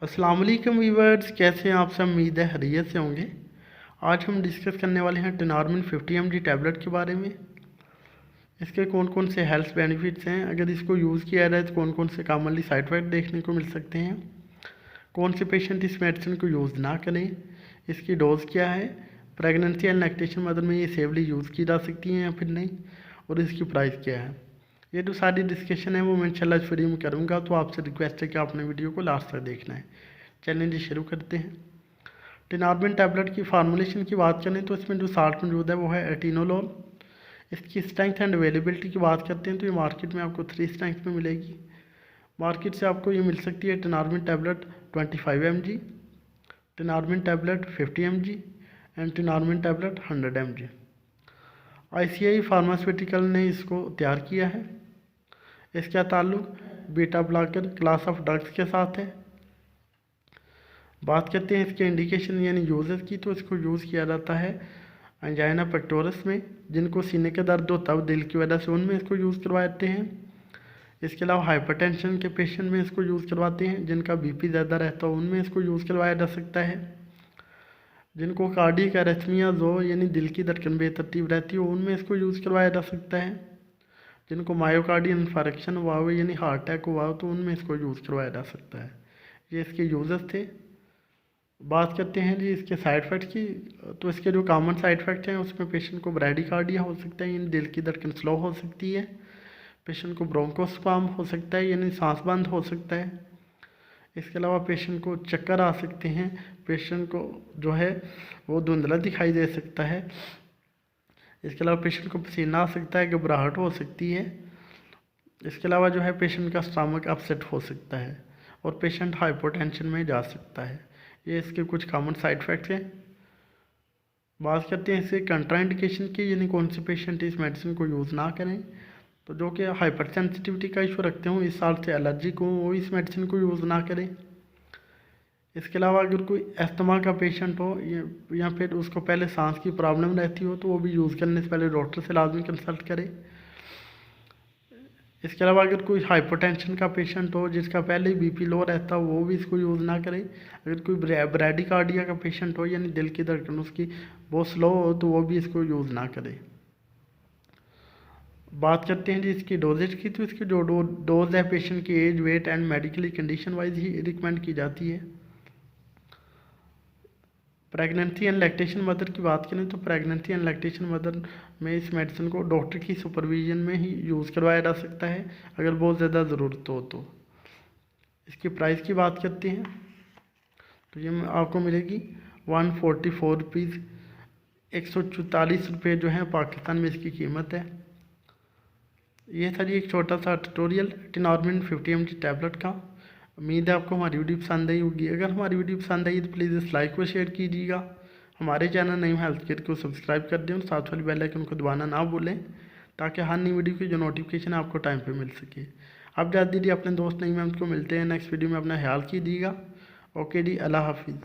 अस्सलाम वालेकुम व्यूअर्स, कैसे हैं आप सब। उम्मीद है खैरियत से होंगे। आज हम डिस्कस करने वाले हैं टेनॉर्मिन 50 mg टैबलेट के बारे में। इसके कौन कौन से हेल्थ बेनिफिट्स हैं, अगर इसको यूज़ किया जाए तो कौन कौन से कॉमनली साइड इफेक्ट देखने को मिल सकते हैं, कौन से पेशेंट इस मेडिसिन को यूज़ ना करें, इसकी डोज क्या है, प्रेगनेंसी एंड लैक्टेशन मदर में ये सेफली यूज़ की जा सकती हैं या फिर नहीं, और इसकी प्राइस क्या है। ये जो सारी डिस्कशन है वो मैं इंशाल्लाह इस वीडियो में करूँगा, तो आपसे रिक्वेस्ट है कि आपने वीडियो को लास्ट तक देखना है। चैलेंज शुरू करते हैं। टेनॉर्मिन टैबलेट की फार्मूलेशन की बात करें तो इसमें जो साल्ट मौजूद है वो है एटिनोलोल। इसकी स्ट्रेंथ एंड अवेलेबिलिटी की बात करते हैं तो ये मार्केट में आपको 3 स्ट्रेंथ में मिलेगी। मार्केट से आपको ये मिल सकती है Tenormin tablet 25 mg, Tenormin tablet 50 mg and Tenormin tablet 100 mg। ICI pharmaceutical ने इसको तैयार किया है। इसका ताल्लुक beta blocker class of drugs के साथ है। बात करते हैं इसके इंडिकेशन यानी यूजेस की, तो इसको यूज़ किया जाता है एंजाइना पेक्टोरस में, जिनको सीने के दर्द होता है दिल की वजह से, उनमें इसको यूज़ करवाते हैं। इसके अलावा हाइपरटेंशन के पेशेंट में इसको यूज़ करवाते हैं, जिनका बीपी ज़्यादा रहता है उनमें इसको यूज़ करवाया जा सकता है। जिनको कार्डियक एरिथमियाज हो यानी दिल की धड़कन बेतरतीब रहती हो उनमें इसको यूज़ करवाया जा सकता है। जिनको मायोकार्डियल इन्फार्क्शन हुआ हो यानी हार्ट अटैक हुआ हो तो उनमें इसको यूज़ करवाया जा सकता है। ये इसके यूज़र्स थे। बात करते हैं जी इसके साइड इफ़ेक्ट की, तो इसके जो कॉमन साइड इफ़ेक्ट हैं उसमें पेशेंट को ब्रैडिकार्डिया हो सकता है यानी दिल की धड़कन स्लो हो सकती है। पेशेंट को ब्रोंकोस्पाम हो सकता है यानी सांस बंद हो सकता है। इसके अलावा पेशेंट को चक्कर आ सकते हैं, पेशेंट को जो है वो धुंधला दिखाई दे सकता है। इसके अलावा पेशेंट को पसीना आ सकता है, घबराहट हो सकती है। इसके अलावा जो है पेशेंट का स्टमक अपसेट हो सकता है और पेशेंट हाइपोटेंशन में जा सकता है। ये इसके कुछ कॉमन साइड इफ़ेक्ट्स हैं। बात करते हैं इससे कंट्राइंडिकेशन की, यानी कौन से पेशेंट इस मेडिसिन को यूज़ ना करें। तो जो कि हाइपर सेंसिटिविटी का इशू रखते हों, इस साल से एलर्जिक हो, वो इस मेडिसिन को यूज़ ना करें। इसके अलावा अगर कोई अस्थमा का पेशेंट हो या फिर उसको पहले सांस की प्रॉब्लम रहती हो तो वो भी यूज़ करने से पहले डॉक्टर से लाजमी कंसल्ट करे। इसके अलावा अगर कोई हाइपरटेंशन का पेशेंट हो जिसका पहले ही बीपी लो रहता हो वो भी इसको यूज़ ना करे। अगर कोई ब्रैडिकार्डिया का पेशेंट हो यानी दिल की धड़कन उसकी बहुत स्लो हो तो वो भी इसको यूज़ ना करे। बात करते हैं जी इसकी डोजेज की, तो इसकी जो डोज है पेशेंट की age, weight and medically condition wise ही रिकमेंड की जाती है। प्रेगनेंसी एंड लैक्टेशन मदर की बात करें तो प्रेगनेंसी एंड लैक्टेशन मदर में इस मेडिसिन को डॉक्टर की सुपरविजन में ही यूज़ करवाया जा सकता है अगर बहुत ज़्यादा ज़रूरत हो तो। इसकी प्राइस की बात करते हैं तो ये आपको मिलेगी 144 रुपीज़, 144 रुपये जो है पाकिस्तान में इसकी कीमत है। ये था जी एक छोटा सा ट्यूटोरियल टेनॉर्मिन 50 mg टैबलेट का। उम्मीद है आपको हमारी वीडियो पसंद आई होगी। अगर हमारी वीडियो पसंद आई तो प्लीज़ इस लाइक व शेयर कीजिएगा। हमारे चैनल नईम हेल्थ केयर को सब्सक्राइब कर दें और साथ वाली बेल आइकन को दबाना ना भूलें, ताकि हर नई वीडियो की जो नोटिफिकेशन है आपको टाइम पे मिल सके। आप जा दीजिए अपने दोस्त नईम हेल्थ को, मिलते हैं नेक्स्ट वीडियो में, अपना ख्याल कीजिएगा। ओके जी, अल्लाह हाफिज़।